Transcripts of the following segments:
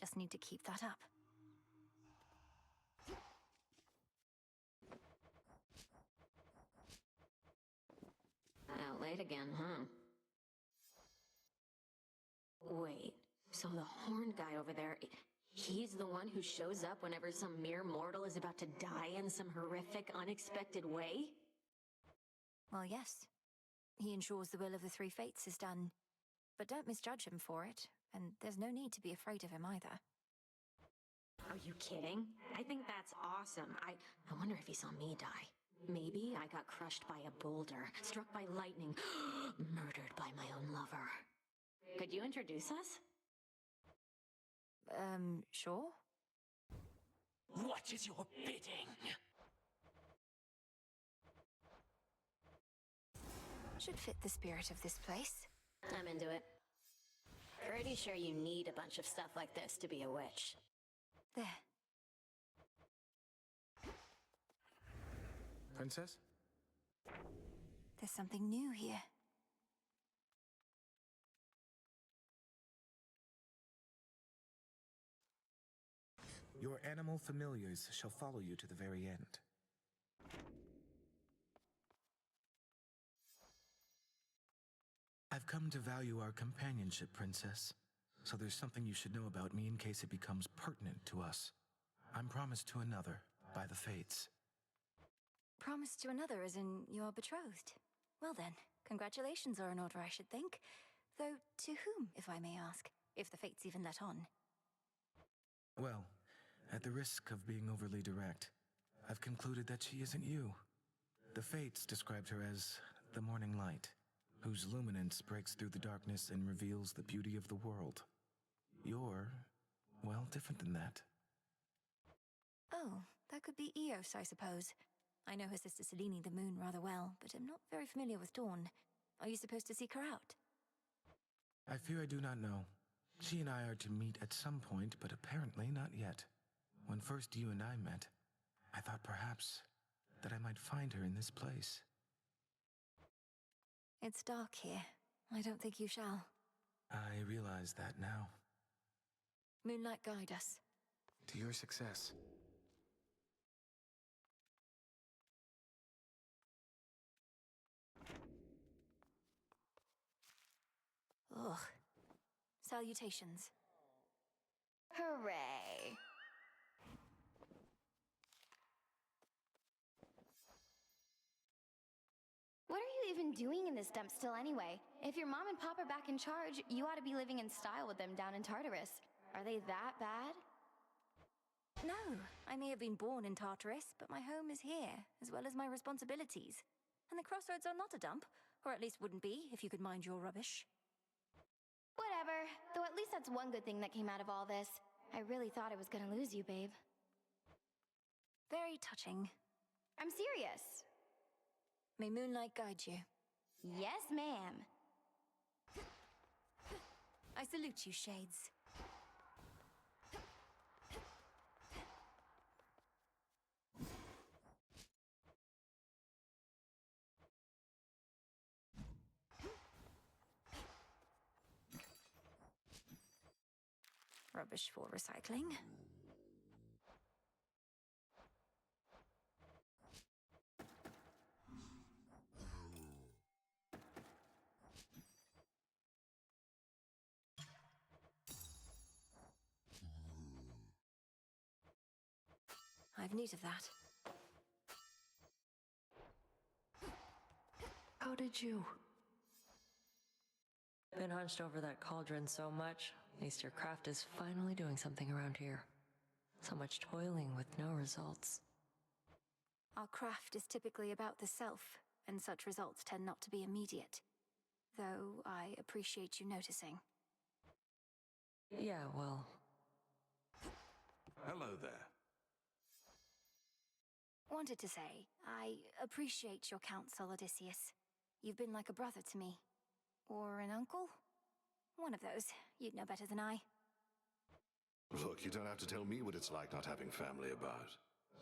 just need to keep that up. Out late again, huh? Wait, so the horned guy over there, he's the one who shows up whenever some mere mortal is about to die in some horrific, unexpected way? Well, yes. He ensures the will of the three fates is done. But don't misjudge him for it, and there's no need to be afraid of him either. Are you kidding? I think that's awesome. I wonder if he saw me die. Maybe I got crushed by a boulder, struck by lightning, murdered by my own lover. Could you introduce us? Sure? What is your bidding? Should fit the spirit of this place. I'm into it. Pretty sure you need a bunch of stuff like this to be a witch. There. Princess? There's something new here. Your animal familiars shall follow you to the very end. I've come to value our companionship, Princess. So there's something you should know about me in case it becomes pertinent to us. I'm promised to another, by the fates. Promised to another as in you're betrothed. Well then, congratulations are in order, I should think. Though, to whom, if I may ask? If the fates even let on. Well, at the risk of being overly direct, I've concluded that she isn't you. The fates described her as the morning light, whose luminance breaks through the darkness and reveals the beauty of the world. You're, well, different than that. Oh, that could be Eos, I suppose. I know her sister Selene the Moon rather well, but I'm not very familiar with Dawn. Are you supposed to seek her out? I fear I do not know. She and I are to meet at some point, but apparently not yet. When first you and I met, I thought perhaps that I might find her in this place. It's dark here. I don't think you shall. I realize that now. Moonlight guide us. To your success. Ugh. Salutations. Hooray. What are you even doing in this dump still anyway? If your mom and pop are back in charge, you ought to be living in style with them down in Tartarus. Are they that bad? No, I may have been born in Tartarus, but my home is here, as well as my responsibilities. And the Crossroads are not a dump, or at least wouldn't be if you could mind your rubbish. Whatever, though at least that's one good thing that came out of all this. I really thought I was gonna lose you, babe. Very touching. I'm serious. May moonlight guide you. Yes, ma'am. I salute you, Shades. Rubbish for recycling. I've need of that. How did you? Been hunched over that cauldron so much, at least your craft is finally doing something around here. So much toiling with no results. Our craft is typically about the self, and such results tend not to be immediate. Though I appreciate you noticing. Yeah, well... Hello there. Wanted to say, I appreciate your counsel, Odysseus. You've been like a brother to me. Or an uncle? One of those. You'd know better than I. Look, you don't have to tell me what it's like not having family about.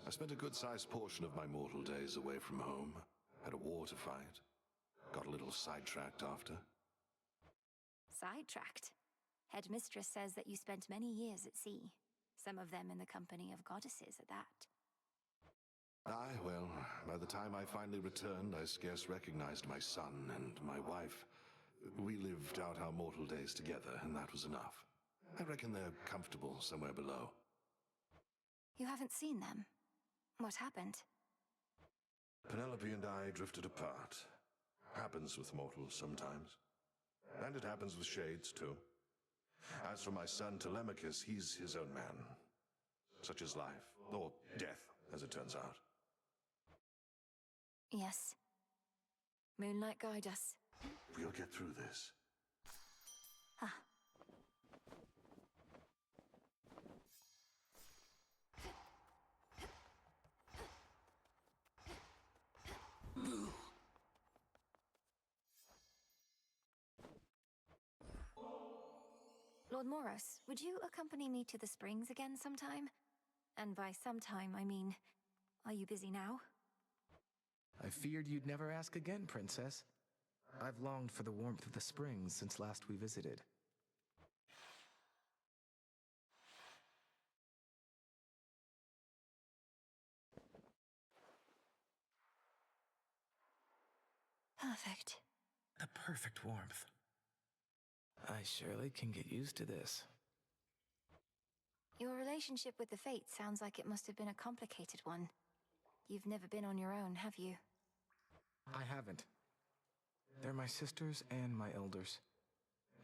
I spent a good-sized portion of my mortal days away from home. Had a war to fight. Got a little sidetracked after. Sidetracked? Headmistress says that you spent many years at sea, some of them in the company of goddesses at that. Aye, well, by the time I finally returned, I scarce recognized my son and my wife. We lived out our mortal days together, and that was enough. I reckon they're comfortable somewhere below. You haven't seen them? What happened? Penelope and I drifted apart. Happens with mortals sometimes. And it happens with shades, too. As for my son Telemachus, he's his own man. Such is life, or death, as it turns out. Yes. Moonlight, guide us. We'll get through this. Ah. Lord Moros, would you accompany me to the springs again sometime? And by sometime, I mean, are you busy now? I feared you'd never ask again, Princess. I've longed for the warmth of the springs since last we visited. Perfect. The perfect warmth. I surely can get used to this. Your relationship with the Fates sounds like it must have been a complicated one. You've never been on your own, have you? I haven't. They're my sisters and my elders.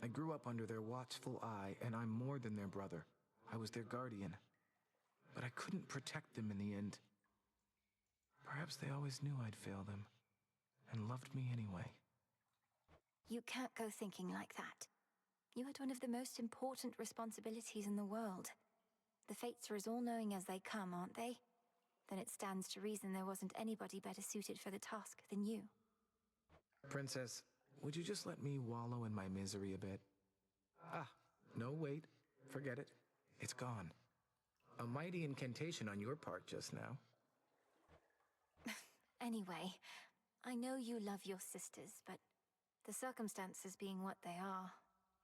I grew up under their watchful eye, and I'm more than their brother. I was their guardian. But I couldn't protect them in the end. Perhaps they always knew I'd fail them, and loved me anyway. You can't go thinking like that. You had one of the most important responsibilities in the world. The Fates are as all-knowing as they come, aren't they? Then it stands to reason there wasn't anybody better suited for the task than you. Princess, would you just let me wallow in my misery a bit? Ah, no, wait. Forget it. It's gone. A mighty incantation on your part just now. Anyway, I know you love your sisters, but the circumstances being what they are,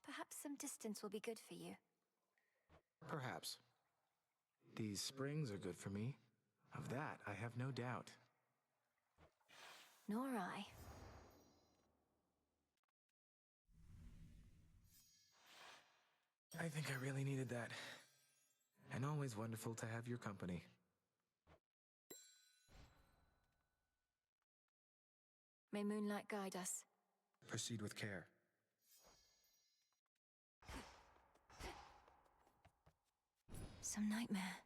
perhaps some distance will be good for you. Perhaps. These springs are good for me. Of that, I have no doubt. Nor I. I think I really needed that. And always wonderful to have your company. May moonlight guide us. Proceed with care. Some nightmare.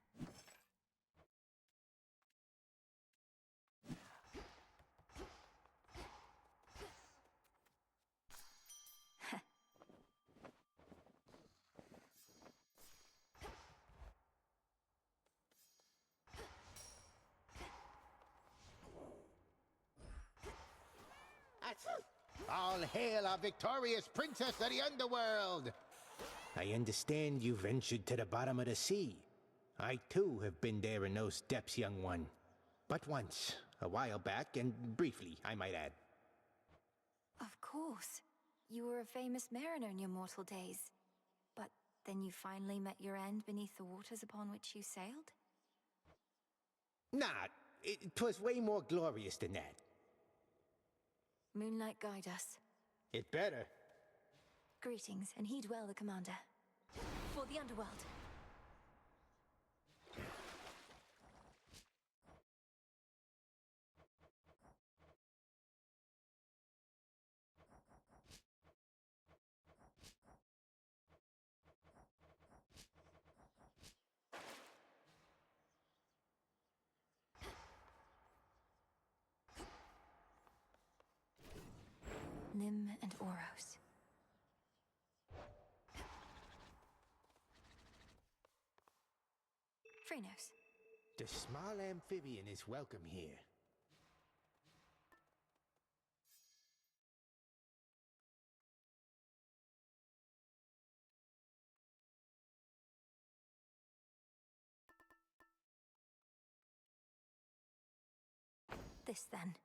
All hail our victorious princess of the underworld! I understand you ventured to the bottom of the sea. I too have been there in those depths, young one. But once, a while back, and briefly, I might add. Of course. You were a famous mariner in your mortal days. But then you finally met your end beneath the waters upon which you sailed? Nah, 'twas way more glorious than that. Moonlight guide us. It better. Greetings, and heed well the commander. For the underworld. Nim and Oros. Phrenos. The small amphibian is welcome here. This then.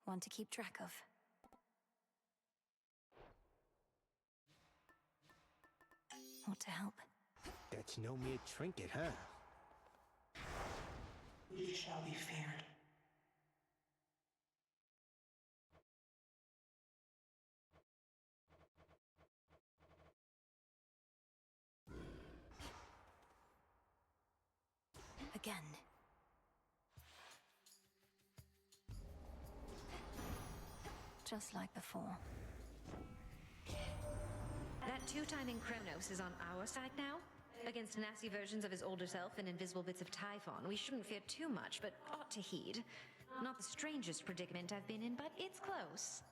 One to keep track of. Ought to help. That's no mere trinket, huh? We shall be feared. Again. Just like before. That two-timing Kronos is on our side now? Against nasty versions of his older self and invisible bits of Typhon, we shouldn't fear too much, but ought to heed. Not the strangest predicament I've been in, but it's close.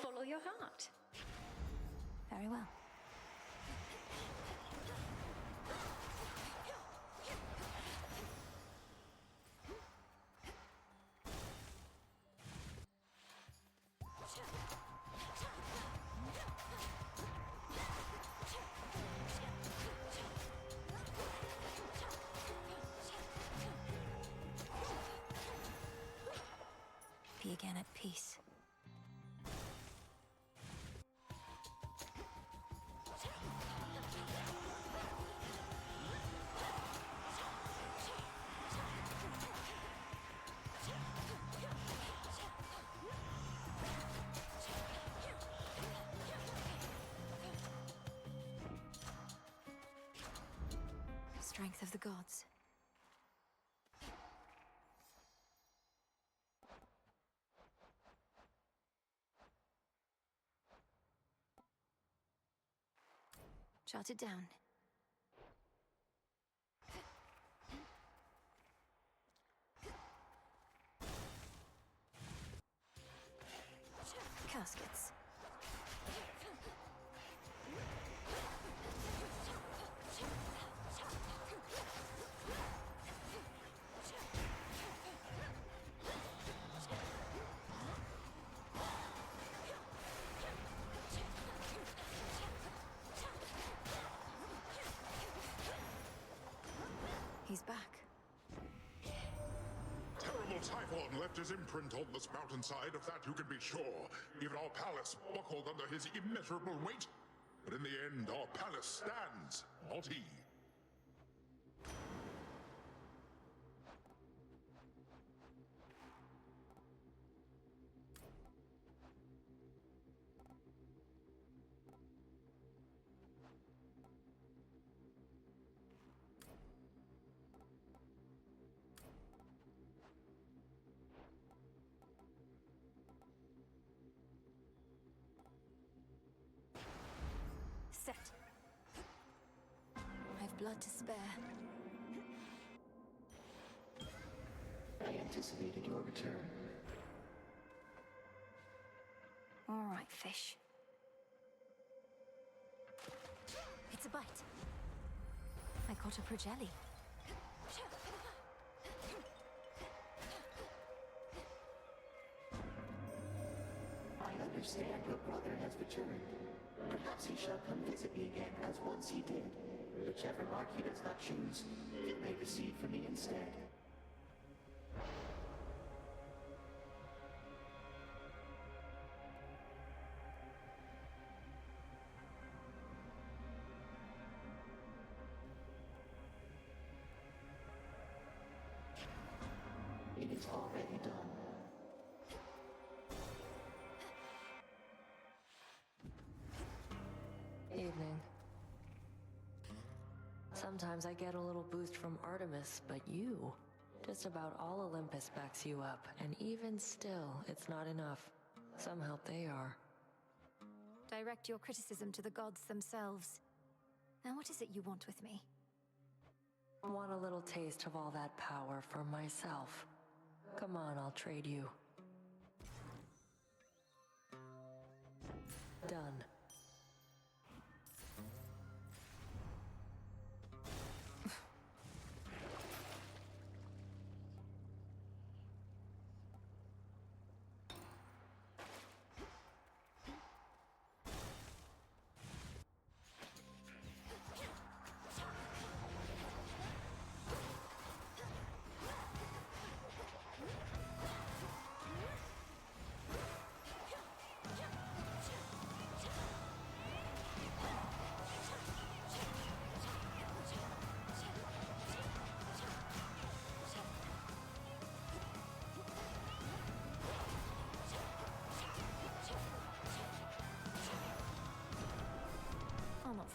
Follow your heart. Very well. Be again at peace. Strength of the gods. Jot it down. Caskets. He's back. Terrible Typhon left his imprint on this mountainside, of that you can be sure. Even our palace buckled under his immeasurable weight. But in the end, our palace stands, not he. Set. I've blood to spare. I anticipated your return. All right, fish. It's a bite. I caught a progelli. I understand your brother has returned. Perhaps he shall come visit me again, as once he did. Whichever mark he does not choose, you may receive from me instead. It is already done. Evening. Sometimes I get a little boost from Artemis, but you... Just about all Olympus backs you up, and even still, it's not enough. Some help they are. Direct your criticism to the gods themselves. Now what is it you want with me? I want a little taste of all that power for myself. Come on, I'll trade you. Done.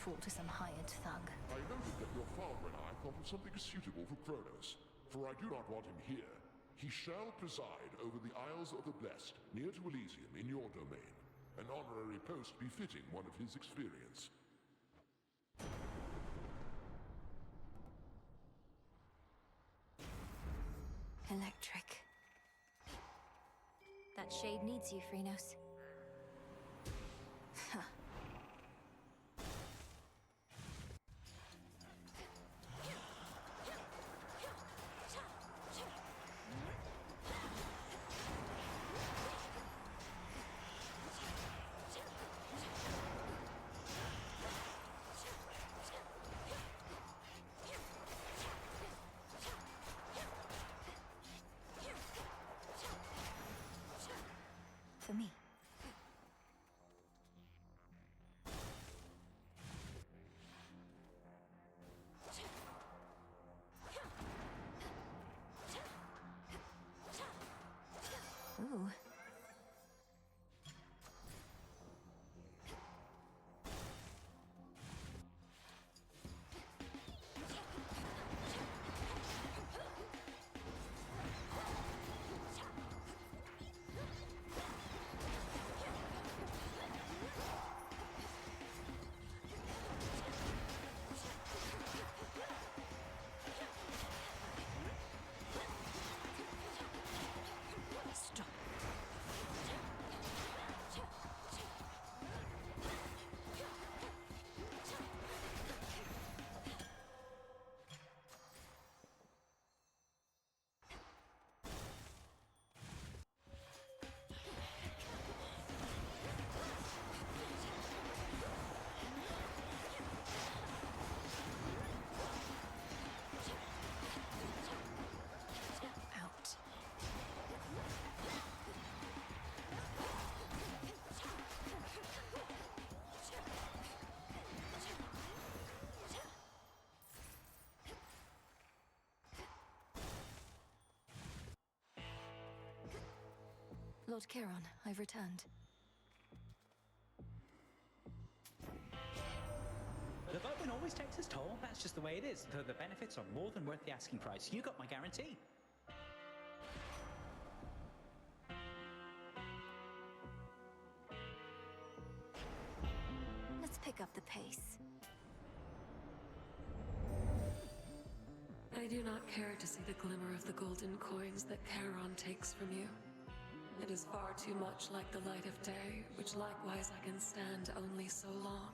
fall to some hired thug. I noted that your father and I thought of something suitable for Kronos, for I do not want him here. He shall preside over the Isles of the Blessed, near to Elysium, in your domain. An honorary post befitting one of his experience. Electric. That shade needs you, Phrynos. Huh. For me. Ooh. Stop. Out. Lord Chiron, I've returned. The Vulcan always takes his toll. That's just the way it is. Though the benefits are more than worth the asking price. You got my guarantee. Let's pick up the pace. I do not care to see the glimmer of the golden coins that Charon takes from you. It is far too much like the light of day, which likewise I can stand only so long.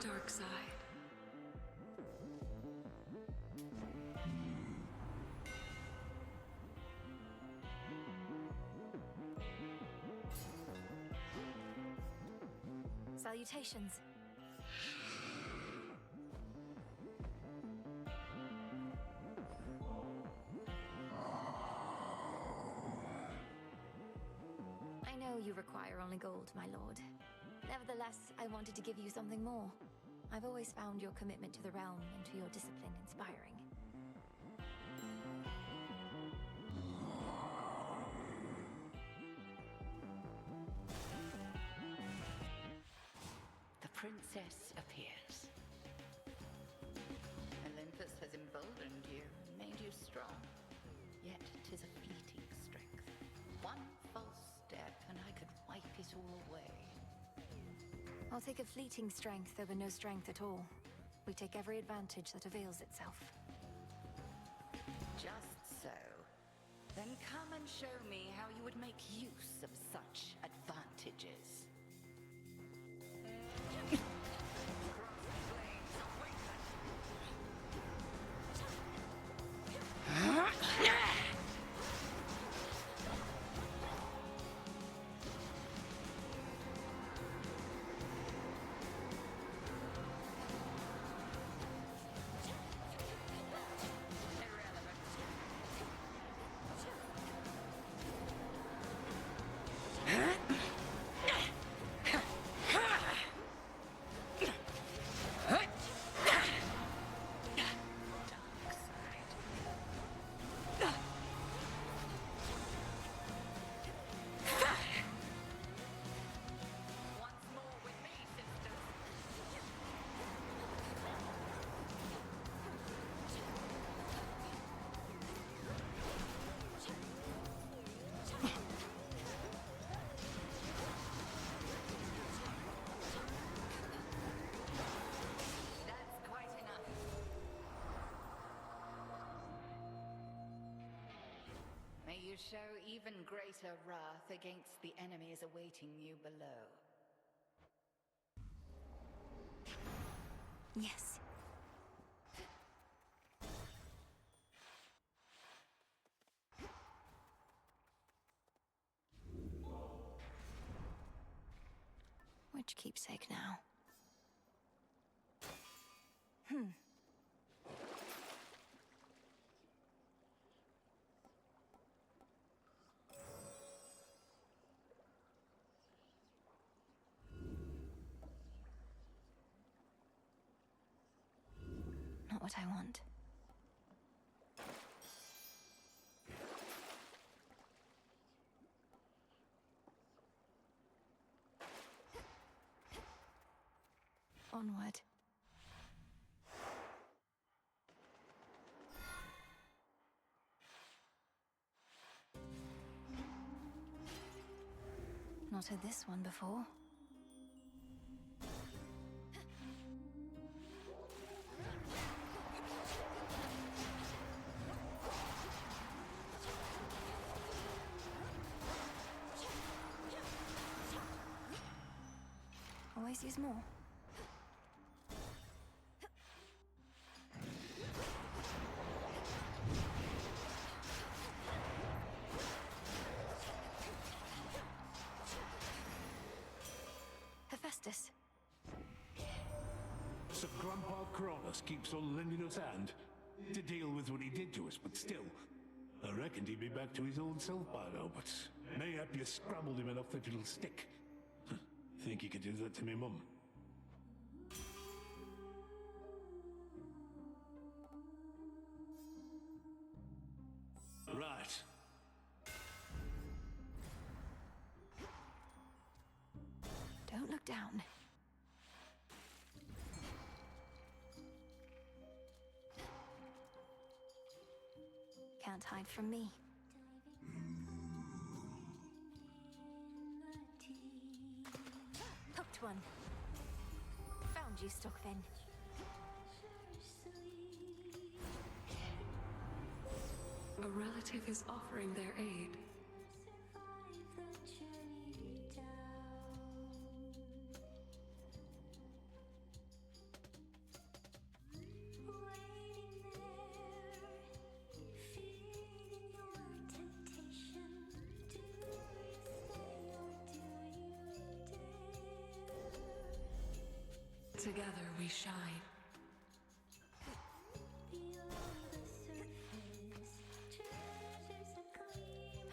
Dark side. Salutations. I know you require only gold, my lord. Nevertheless, I wanted to give you something more. I've always found your commitment to the realm and to your discipline inspiring. The princess appears. Olympus has emboldened you, made you strong. Yet 'tis a fleeting strength. One false step and I could wipe it all away. I'll take a fleeting strength over no strength at all. We take every advantage that avails itself. Just so. Then come and show me how you would make use of such advantages. May you show even greater wrath against the enemies awaiting you below. Yes. Which keepsake now? Not what I want. Onward. Not had this one before. Always use more. Hephaestus. So Grandpa Kronos keeps on lending us hand to deal with what he did to us, but still, I reckoned he'd be back to his old self by now, but mayhap you scrambled him enough that it'll stick. Think you could do that to me, Mum? Right. Don't look down. Can't hide from me. Hooked one. Found you, Stockfin. A relative is offering their aid. Together we shine.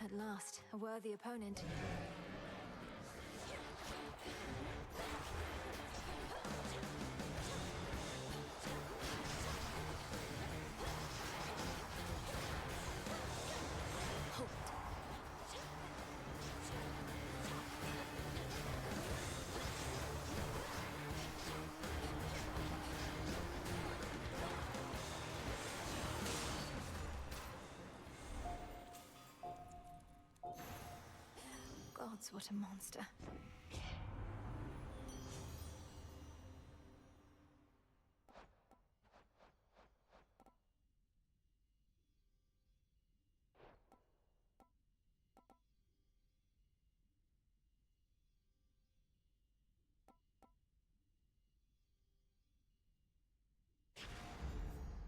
At last, a worthy opponent. Gods, what a monster.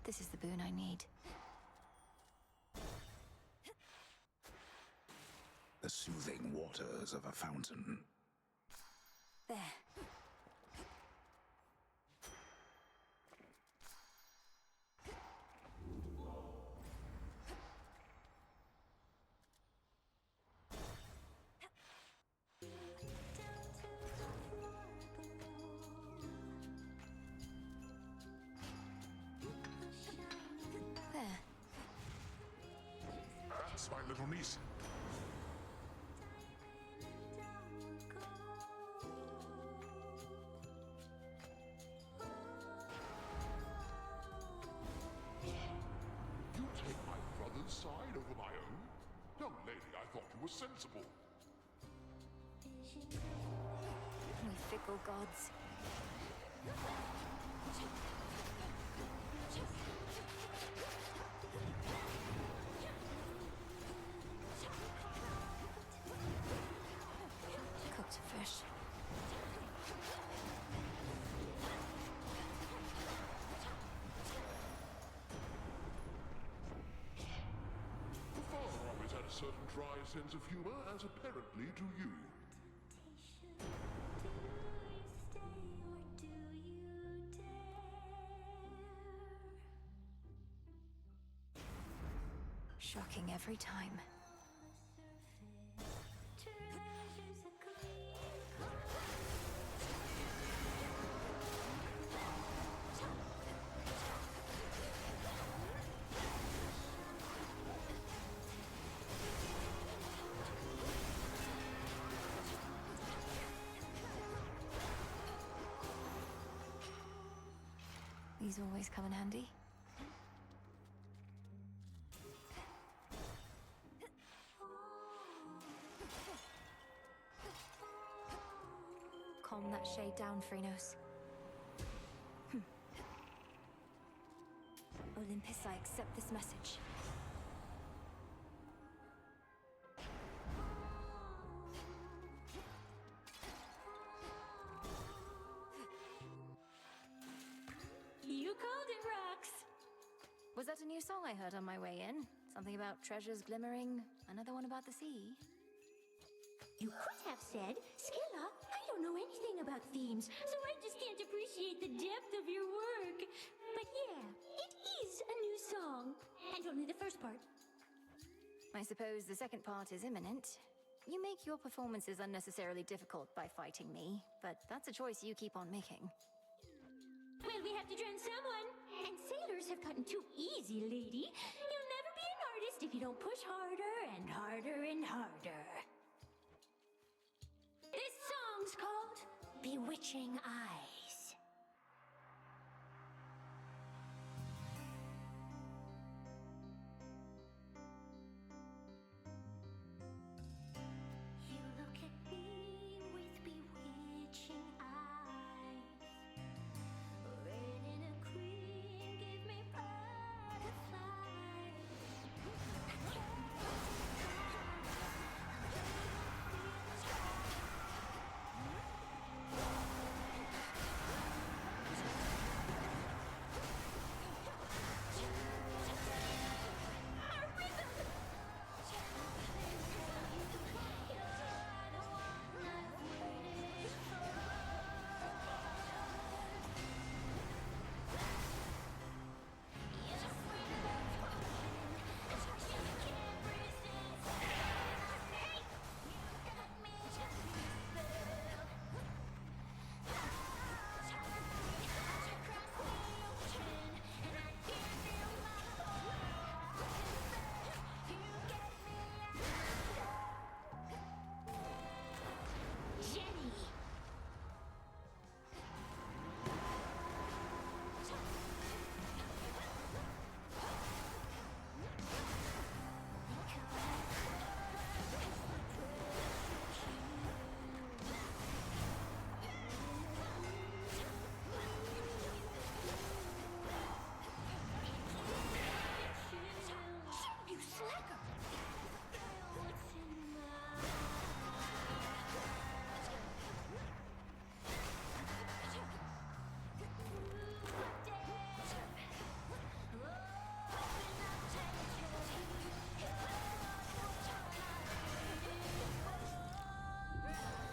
This is the boon I need. The soothing waters of a fountain. There. There. That's my little niece. You take my brother's side over my own? Young lady, I thought you were sensible. We fickle gods. a certain dry sense of humor, as apparently do you. Shocking every time. These always come in handy. Calm that shade down, Phrynos. Olympus, I accept this message. You called it, Rox! Was that a new song I heard on my way in? Something about treasures glimmering, another one about the sea? You could have said, Skilla, I don't know anything about themes, so I just can't appreciate the depth of your work. But yeah, it is a new song. And only the first part. I suppose the second part is imminent. You make your performances unnecessarily difficult by fighting me, but that's a choice you keep on making. Well, we have to drown someone. And sailors have gotten too easy, lady. You'll never be an artist if you don't push harder and harder and harder. This song's called Bewitching Eyes. You look at me with bewitching eyes. Red in a cream, give me butterflies.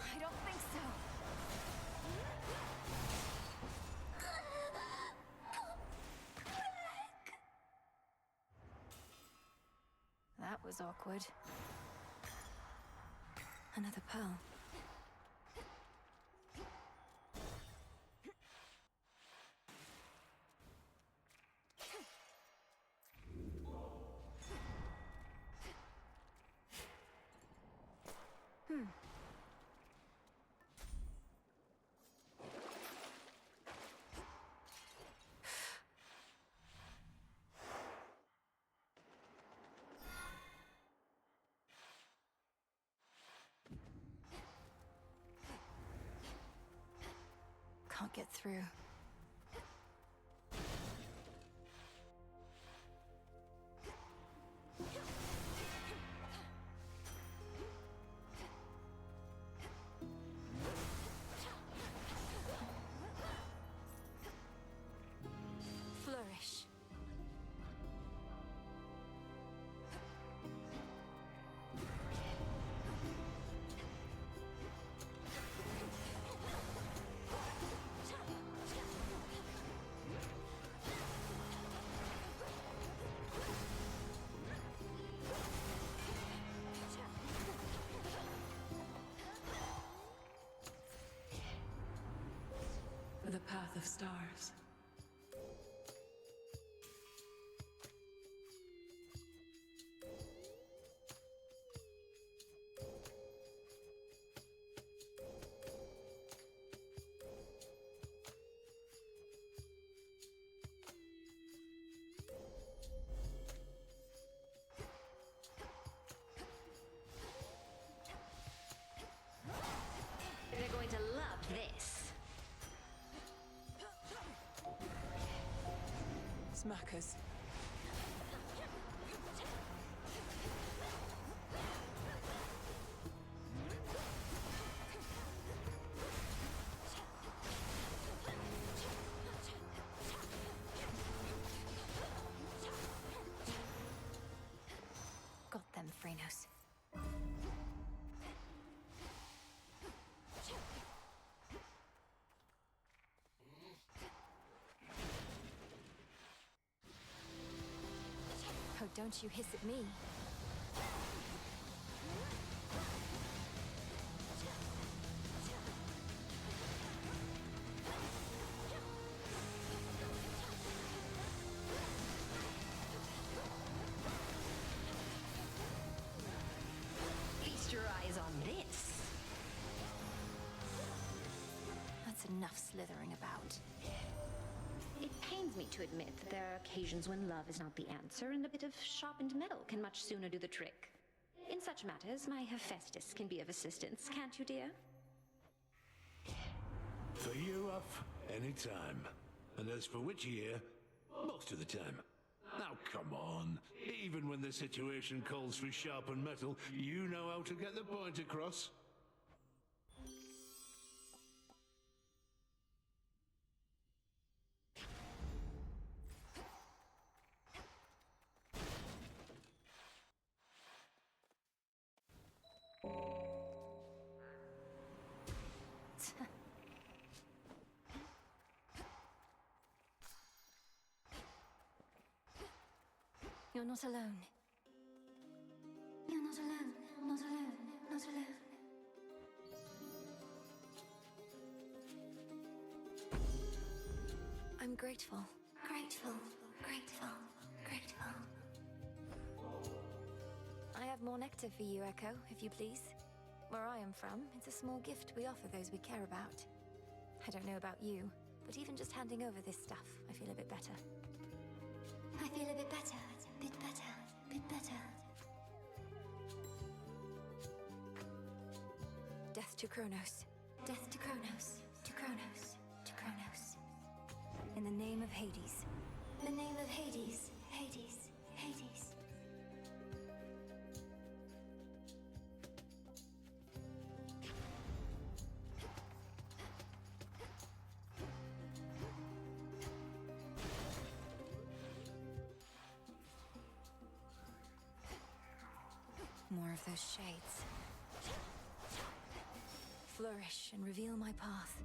I don't think so. That was awkward. Another pearl. Can't get through. Flourish. of stars. They're going to love this. Smackers. Got them, Phrynos. Oh, don't you hiss at me. Feast your eyes on this. That's enough slithering about. It pains me to admit that there are occasions when love is not the answer, and a bit of sharpened metal can much sooner do the trick. In such matters, my Hephaestus can be of assistance, can't you, dear? For you, Uff, any time. And as for Witchy here, most of the time. Now come on. Even when the situation calls for sharpened metal, you know how to get the point across. You're not alone. You're not alone, not alone, not alone. I'm grateful. Grateful, grateful, grateful. I have more nectar for you, Echo, if you please. Where I am from, it's a small gift we offer those we care about. I don't know about you, but even just handing over this stuff, I feel a bit better. I feel a bit better, bit better, bit better. Death to Kronos. Death to Kronos. To Kronos. To Kronos. In the name of Hades. The name of Hades. Hades. Hades. More of those shades. Flourish and reveal my path.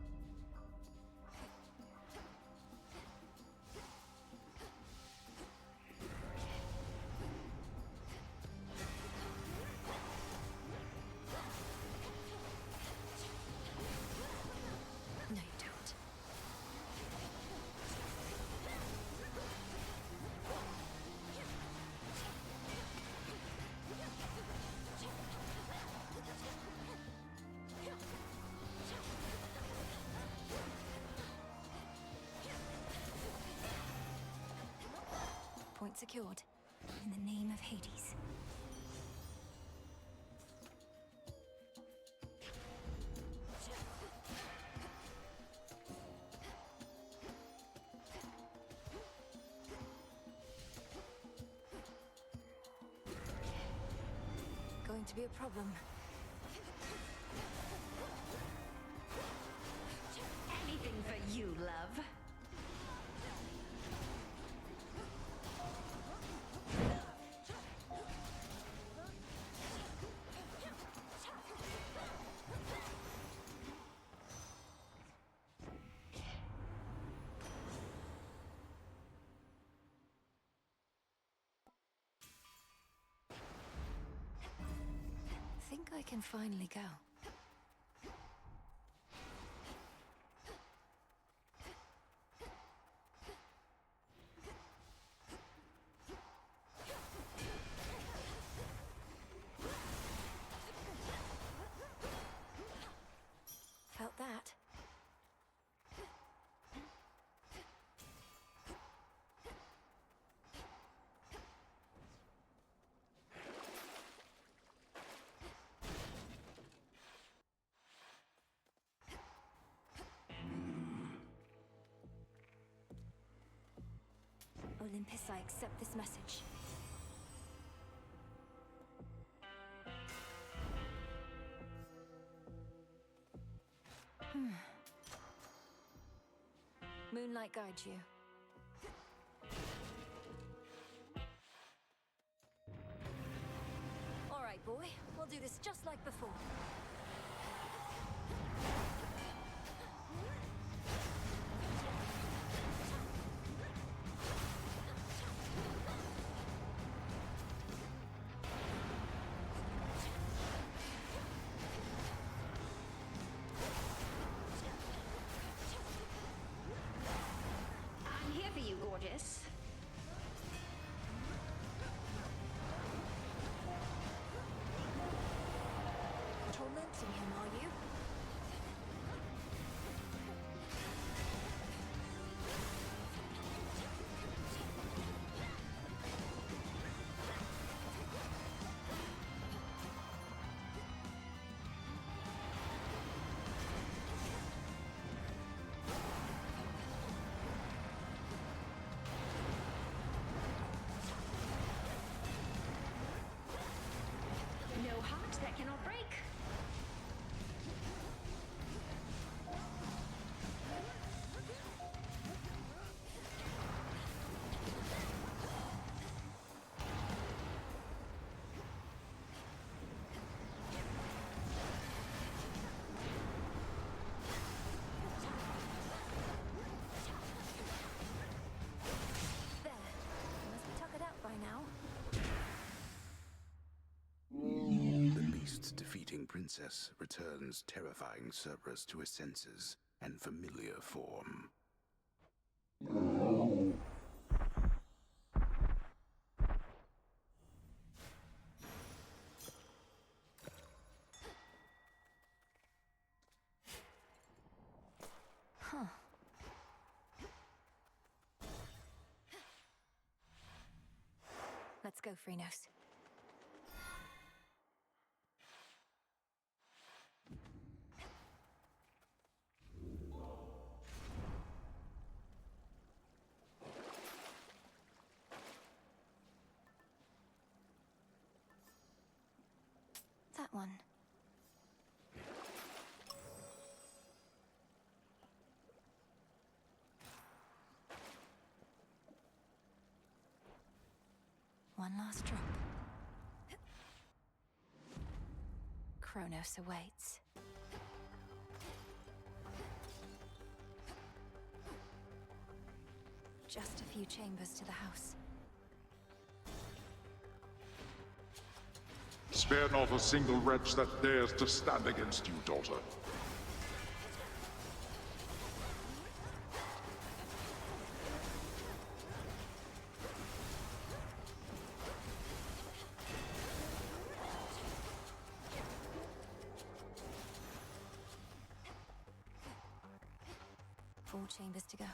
No, you don't. Point secured. In the name of Hades. Going to be a problem. Anything for you, love. I think I can finally go. Olympus, I accept this message. Moonlight guides you. All right, boy. We'll do this just like before. I'm here for you, gorgeous. Tormenting him, are you? No heart that cannot break. There. You must be tuckered out by now. The beast's defeating princess returns terrifying Cerberus to his senses and familiar form. Huh. Let's go, Phrynos. That one. One last drop. Kronos awaits. Just a few chambers to the house. Spare not a single wretch that dares to stand against you, daughter. Four chambers to go.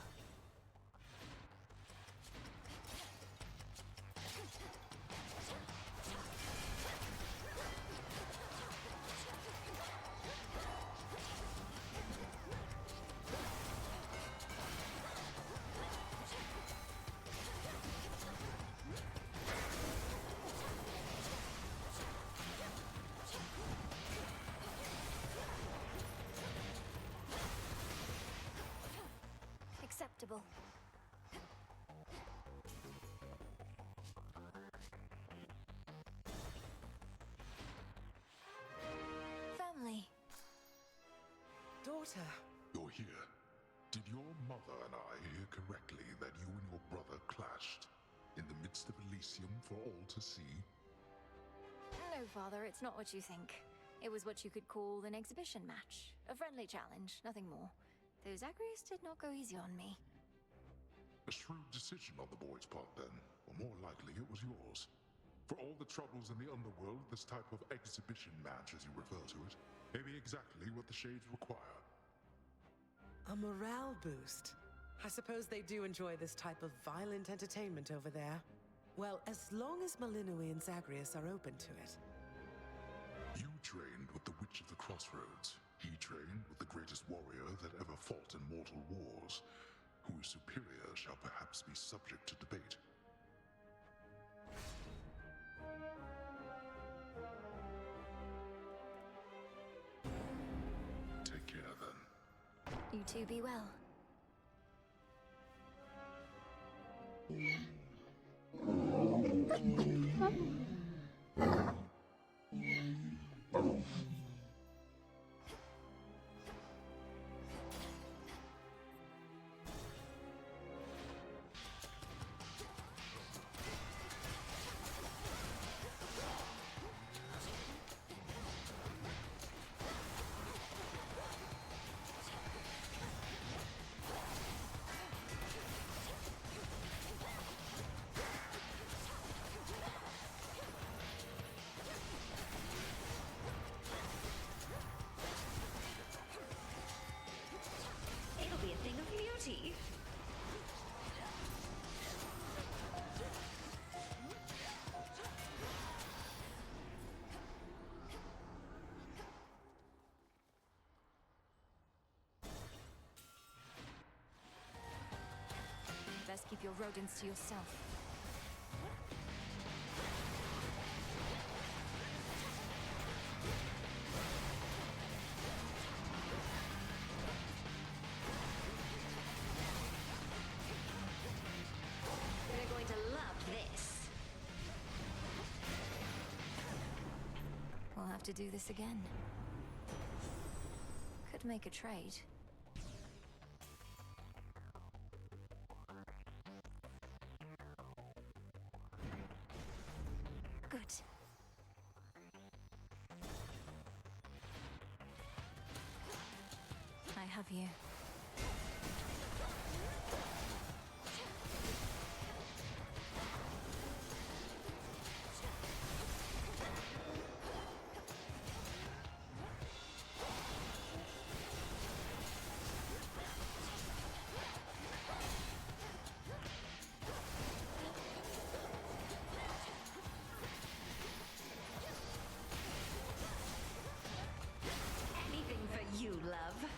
Acceptable. Family. Daughter. You're here. Did your mother and I hear correctly that you and your brother clashed in the midst of Elysium for all to see? No, Father, it's not what you think. It was what you could call an exhibition match. A friendly challenge, nothing more. Though Zagreus did not go easy on me. A shrewd decision on the boy's part, then. Or more likely, it was yours. For all the troubles in the underworld, this type of exhibition match, as you refer to it, may be exactly what the Shades require. A morale boost. I suppose they do enjoy this type of violent entertainment over there. Well, as long as Malinui and Zagreus are open to it. You trained with the Witch of the Crossroads. He trained with the greatest warrior that ever fought in mortal wars. Who is superior shall perhaps be subject to debate. Take care, then. You two be well. It'll be a thing of beauty. Best keep your rodents to yourself. They're going to love this. We'll have to do this again. Could make a trade. Good. I have you. Anything for you, love.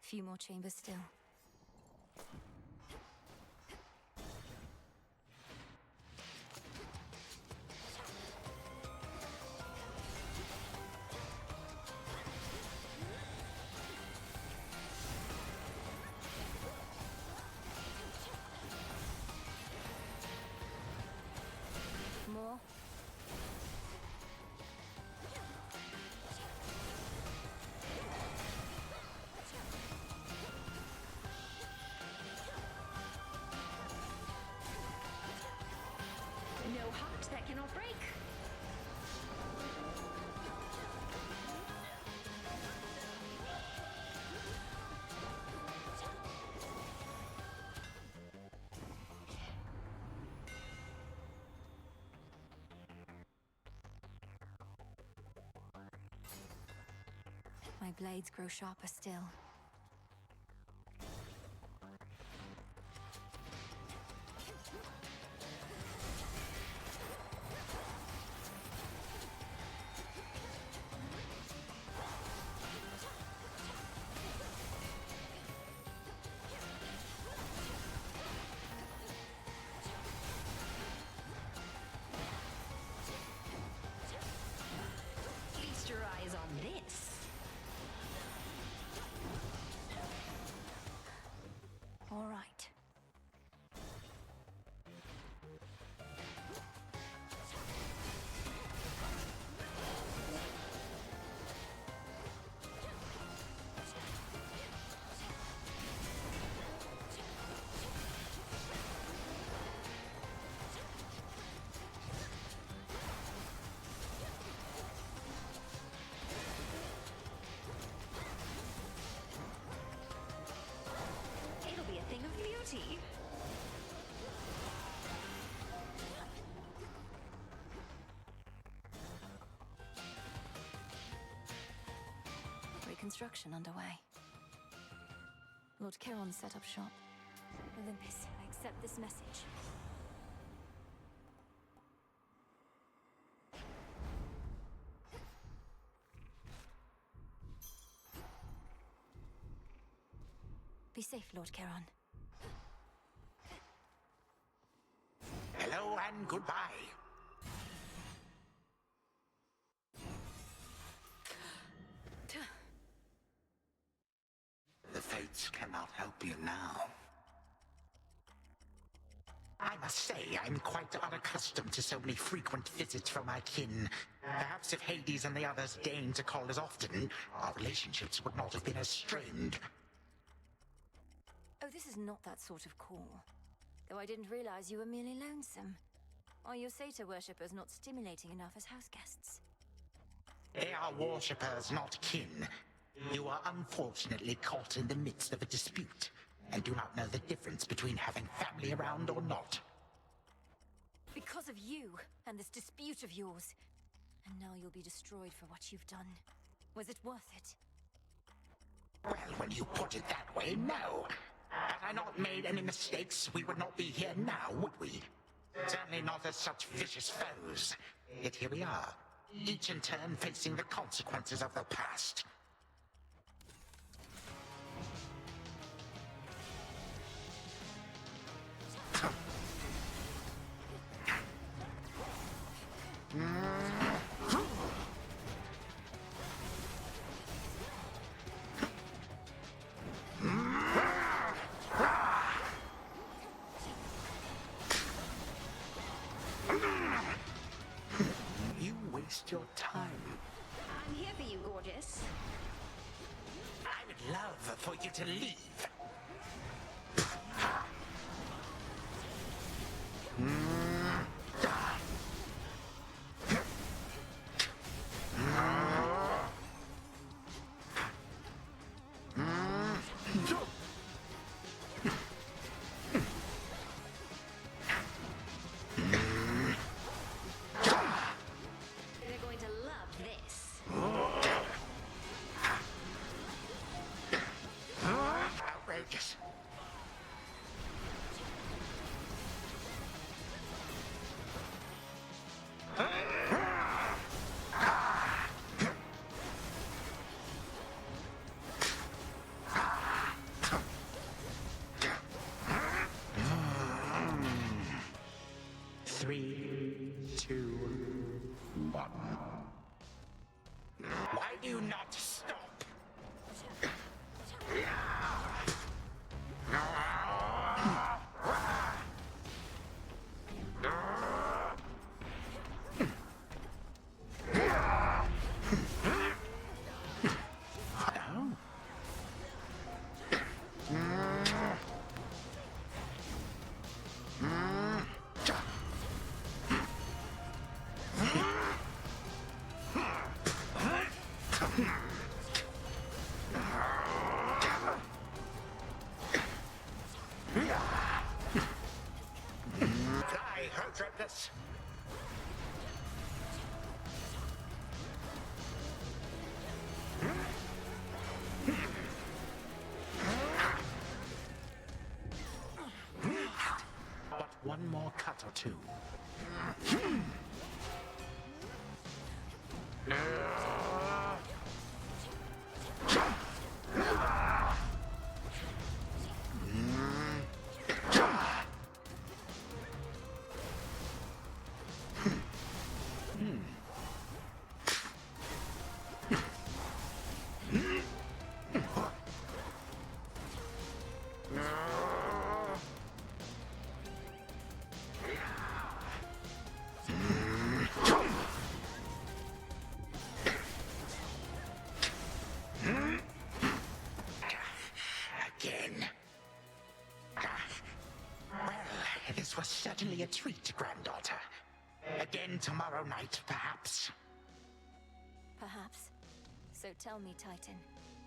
Few more chambers still. More. No heart that cannot break. My blades grow sharper still. Feast your eyes on this. All right. construction underway. Lord Chiron set up shop. Olympus, I accept this message. Be safe, Lord Chiron. Hello and goodbye. The fates cannot help you now. I must say, I'm quite unaccustomed to so many frequent visits from my kin. Perhaps if Hades and the others deigned to call as often, our relationships would not have been as strained. Oh, this is not that sort of call. Though I didn't realize you were merely lonesome. Are your satyr worshippers not stimulating enough as house guests? They are worshippers, not kin. You are unfortunately caught in the midst of a dispute, and do not know the difference between having family around or not. Because of you, and this dispute of yours. And now you'll be destroyed for what you've done. Was it worth it? Well, when you put it that way, no. Had I not made any mistakes, we would not be here now, would we? Certainly not as such vicious foes. Yet here we are, each in turn facing the consequences of the past. You waste your time. I'm here for you, gorgeous. I would love for you to leave. They're going to love this. Outrageous. Three, two, one. Why do you not stop? I heard this. But one more cut or two. Again. Well, this was certainly a treat, granddaughter. Again tomorrow night, perhaps. Perhaps. So tell me, Titan,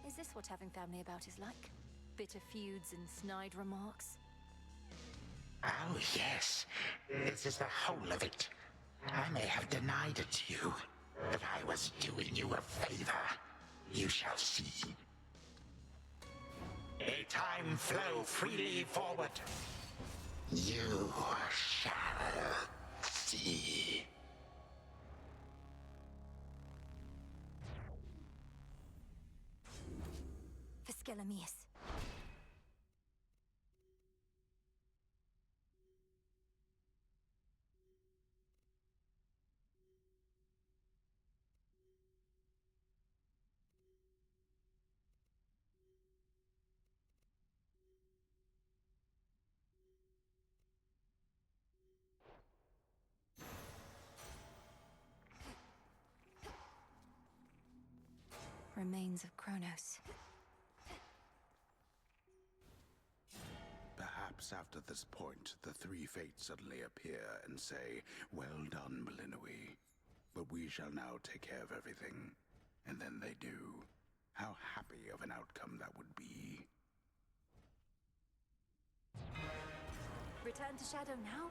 is this what having family about is like? Bitter feuds and snide remarks? Oh, yes. This is the whole of it. I may have denied it to you, but I was doing you a favor. You shall see. A time flow freely forward. You shall see. Vescelameus. Remains of Kronos. Perhaps after this point, the three fates suddenly appear and say, "Well done, Malinui. But we shall now take care of everything." And then they do. How happy of an outcome that would be. Return to Shadow now?